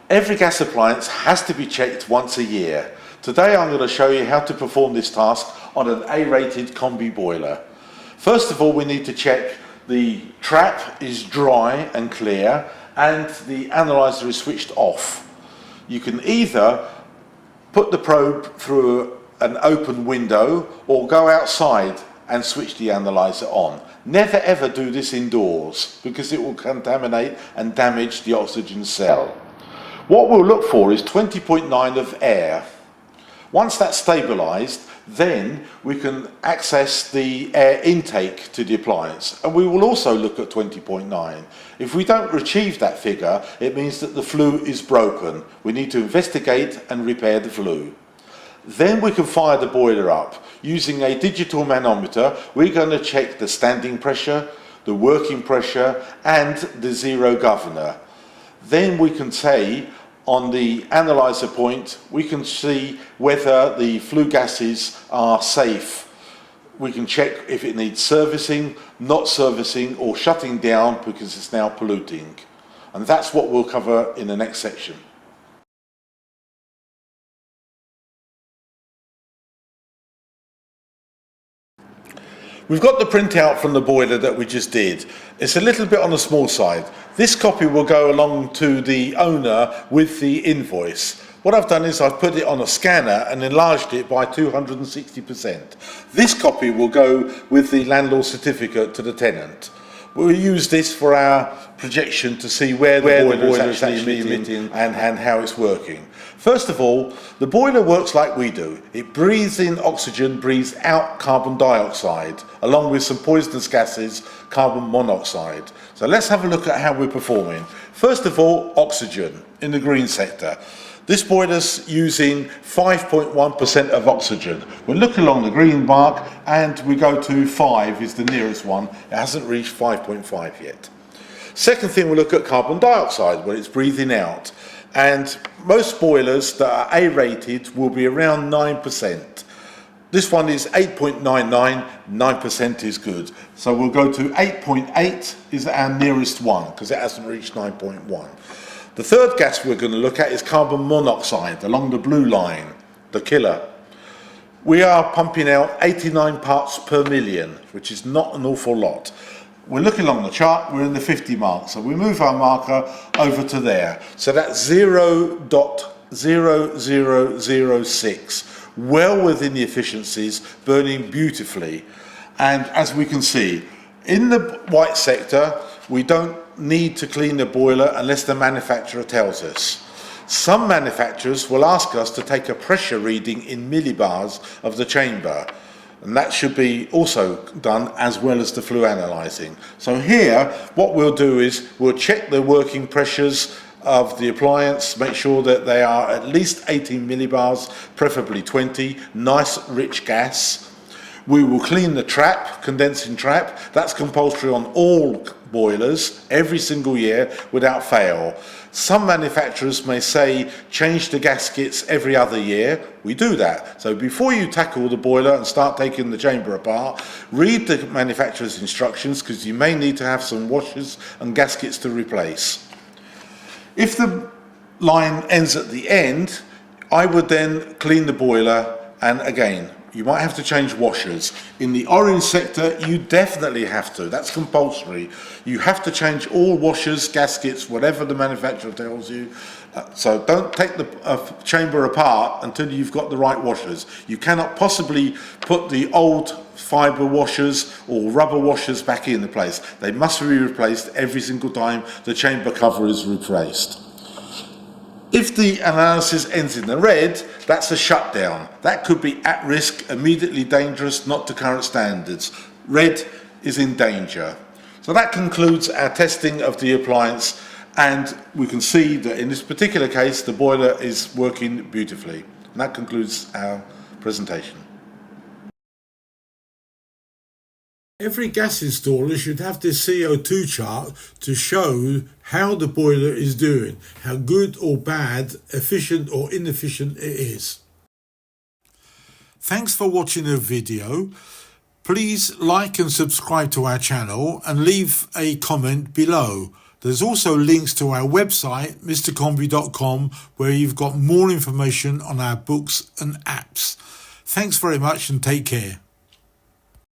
Every gas appliance has to be checked once a year. Today I'm going to show you how to perform this task on an A-rated Combi boiler. First of all, we need to check the trap is dry and clear and the analyzer is switched off. You can either put the probe through an open window or go outside and switch the analyzer on. Never ever do this indoors because it will contaminate and damage the oxygen cell. What we'll look for is 20.9 of air. Once that's stabilized, then we can access the air intake to the appliance, and we will also look at 20.9. If we don't achieve that figure, it means that the flue is broken. We need to investigate and repair the flue. Then we can fire the boiler up. Using a digital manometer, we're going to check the standing pressure, the working pressure, and the zero governor. Then we can say, on the analyzer point, we can see whether the flue gases are safe. We can check if it needs servicing, not servicing, or shutting down because it's now polluting. And that's what we'll cover in the next section. We've got the printout from the boiler that we just did. It's a little bit on the small side. This copy will go along to the owner with the invoice. What I've done is I've put it on a scanner and enlarged it by 260%. This copy will go with the landlord certificate to the tenant. We'll use this for our projection to see where the boiler is actually emitting and how it's working. First of all, the boiler works like we do. It breathes in oxygen, breathes out carbon dioxide, along with some poisonous gases, carbon monoxide. So let's have a look at how we're performing. First of all, oxygen in the green sector. This boiler's using 5.1% of oxygen. We'll look along the green mark and we go to 5 is the nearest one. It hasn't reached 5.5 yet. Second thing, we'll look at carbon dioxide when it's breathing out. And most boilers that are A-rated will be around 9%. This one is 8.99, 9% is good. So we'll go to 8.8 is our nearest one because it hasn't reached 9.1. The third gas we're going to look at is carbon monoxide along the blue line, the killer. We are pumping out 89 parts per million, which is not an awful lot. We're looking along the chart, we're in the 50 mark, so we move our marker over to there. So that's 0.0006, well within the efficiencies, burning beautifully. And as we can see, in the white sector, we don't need to clean the boiler unless the manufacturer tells us. Some manufacturers will ask us to take a pressure reading in millibars of the chamber, and that should be also done as well as the flue analysing. So here, what we'll do is we'll check the working pressures of the appliance, make sure that they are at least 18 millibars, preferably 20, nice rich gas. We will clean the trap, condensing trap. That's compulsory on all boilers every single year without fail. Some manufacturers may say change the gaskets every other year. We do that. So before you tackle the boiler and start taking the chamber apart, read the manufacturer's instructions because you may need to have some washers and gaskets to replace. If the line ends at the end, I would then clean the boiler, and again, you might have to change washers. In the orange sector, you definitely have to. That's compulsory. You have to change all washers, gaskets, whatever the manufacturer tells you. So don't take the chamber apart until you've got the right washers. You cannot possibly put the old fibre washers or rubber washers back in the place. They must be replaced every single time the chamber cover is replaced. If the analysis ends in the red, that's a shutdown. That could be at risk, immediately dangerous, not to current standards. Red is in danger. So that concludes our testing of the appliance, and we can see that in this particular case, the boiler is working beautifully. And that concludes our presentation. Every gas installer should have this CO2 chart to show how the boiler is doing, how good or bad, efficient or inefficient it is. Thanks for watching the video. Please like and subscribe to our channel and leave a comment below. There's also links to our website, mrcombi.com, where you've got more information on our books and apps. Thanks very much and take care.